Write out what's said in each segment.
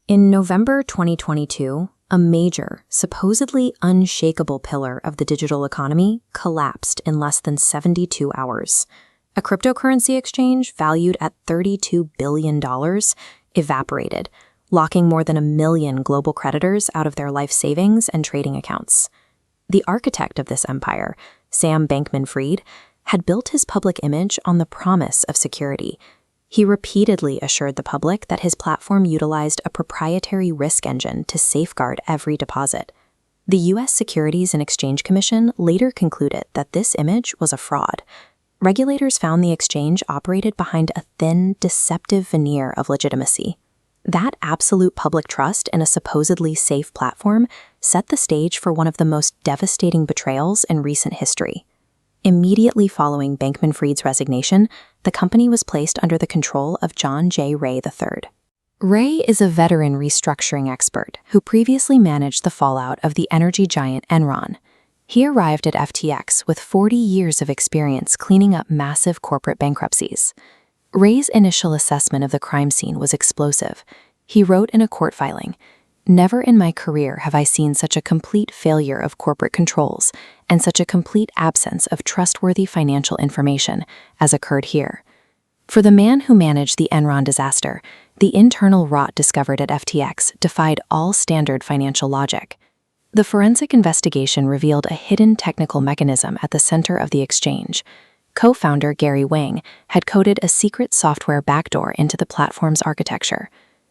In November 2022, a major, supposedly unshakable pillar of the digital economy collapsed in less than 72 hours. A cryptocurrency exchange valued at $32 billion evaporated, locking more than 1 million global creditors out of their life savings and trading accounts. The architect of this empire, Sam Bankman-Fried, had built his public image on the promise of security. He repeatedly assured the public that his platform utilized a proprietary risk engine to safeguard every deposit. The U.S. Securities and Exchange Commission later concluded that this image was a fraud. Regulators found the exchange operated behind a thin, deceptive veneer of legitimacy. That absolute public trust in a supposedly safe platform set the stage for one of the most devastating betrayals in recent history. Immediately following Bankman-Fried's resignation, the company was placed under the control of John J. Ray III. Ray is a veteran restructuring expert who previously managed the fallout of the energy giant Enron. He arrived at FTX with 40 years of experience cleaning up massive corporate bankruptcies. Ray's initial assessment of the crime scene was explosive. He wrote in a court filing, "Never in my career have I seen such a complete failure of corporate controls and such a complete absence of trustworthy financial information as occurred here." For the man who managed the Enron disaster, the internal rot discovered at FTX defied all standard financial logic. The forensic investigation revealed a hidden technical mechanism at the center of the exchange. Co-founder Gary Wang had coded a secret software backdoor into the platform's architecture.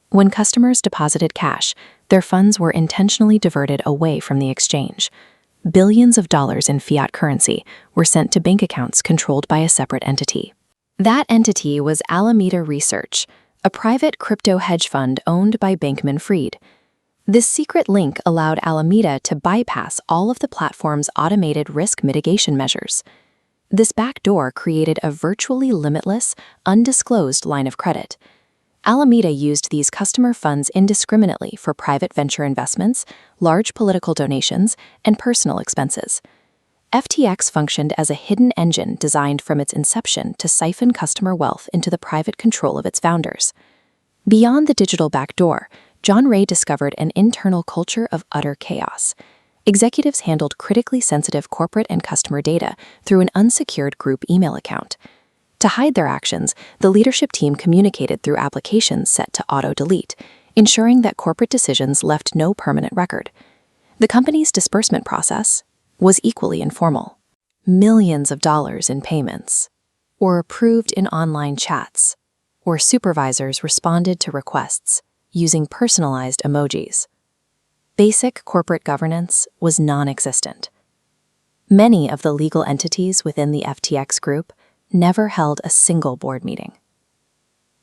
When customers deposited cash, their funds were intentionally diverted away from the exchange. Billions of dollars in fiat currency were sent to bank accounts controlled by a separate entity. That entity was Alameda Research, a private crypto hedge fund owned by Bankman-Fried. This secret link allowed Alameda to bypass all of the platform's automated risk mitigation measures. This backdoor created a virtually limitless, undisclosed line of credit. Alameda used these customer funds indiscriminately for private venture investments, large political donations, and personal expenses. FTX functioned as a hidden engine designed from its inception to siphon customer wealth into the private control of its founders. Beyond the digital backdoor, John Ray discovered an internal culture of utter chaos. Executives handled critically sensitive corporate and customer data through an unsecured group email account. To hide their actions, the leadership team communicated through applications set to auto-delete, ensuring that corporate decisions left no permanent record. The company's disbursement process was equally informal. Millions of dollars in payments were approved in online chats, or supervisors responded to requests using personalized emojis. Basic corporate governance was non-existent. Many of the legal entities within the FTX group never held a single board meeting.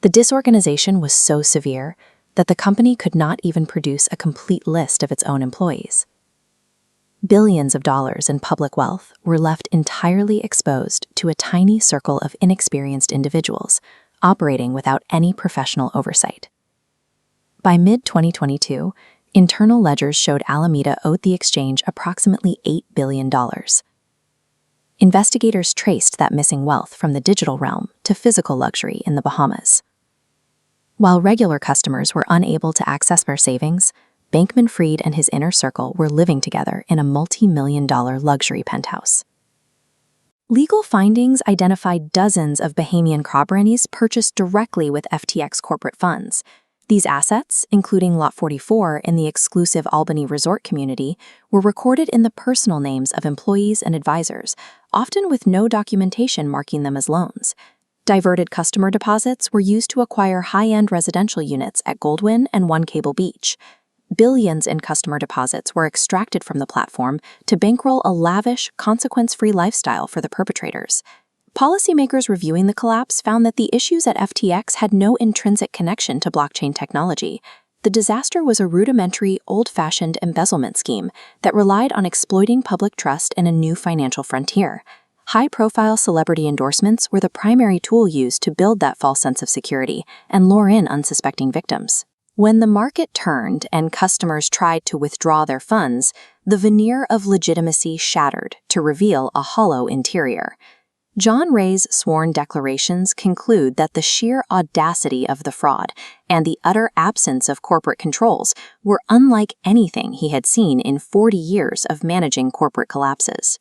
The disorganization was so severe that the company could not even produce a complete list of its own employees. Billions of dollars in public wealth were left entirely exposed to a tiny circle of inexperienced individuals operating without any professional oversight. By mid-2022, internal ledgers showed Alameda owed the exchange approximately $8 billion. Investigators traced that missing wealth from the digital realm to physical luxury in the Bahamas. While regular customers were unable to access their savings, Bankman-Fried and his inner circle were living together in a multi-million-dollar luxury penthouse. Legal findings identified dozens of Bahamian properties purchased directly with FTX corporate funds. These assets, including Lot 44 in the exclusive Albany resort community, were recorded in the personal names of employees and advisors, often with no documentation marking them as loans. Diverted customer deposits were used to acquire high-end residential units at Goldwyn and One Cable Beach. Billions in customer deposits were extracted from the platform to bankroll a lavish, consequence-free lifestyle for the perpetrators. Policymakers reviewing the collapse found that the issues at FTX had no intrinsic connection to blockchain technology. The disaster was a rudimentary, old-fashioned embezzlement scheme that relied on exploiting public trust in a new financial frontier. High-profile celebrity endorsements were the primary tool used to build that false sense of security and lure in unsuspecting victims. When the market turned and customers tried to withdraw their funds, the veneer of legitimacy shattered to reveal a hollow interior. John Ray's sworn declarations conclude that the sheer audacity of the fraud and the utter absence of corporate controls were unlike anything he had seen in 40 years of managing corporate collapses.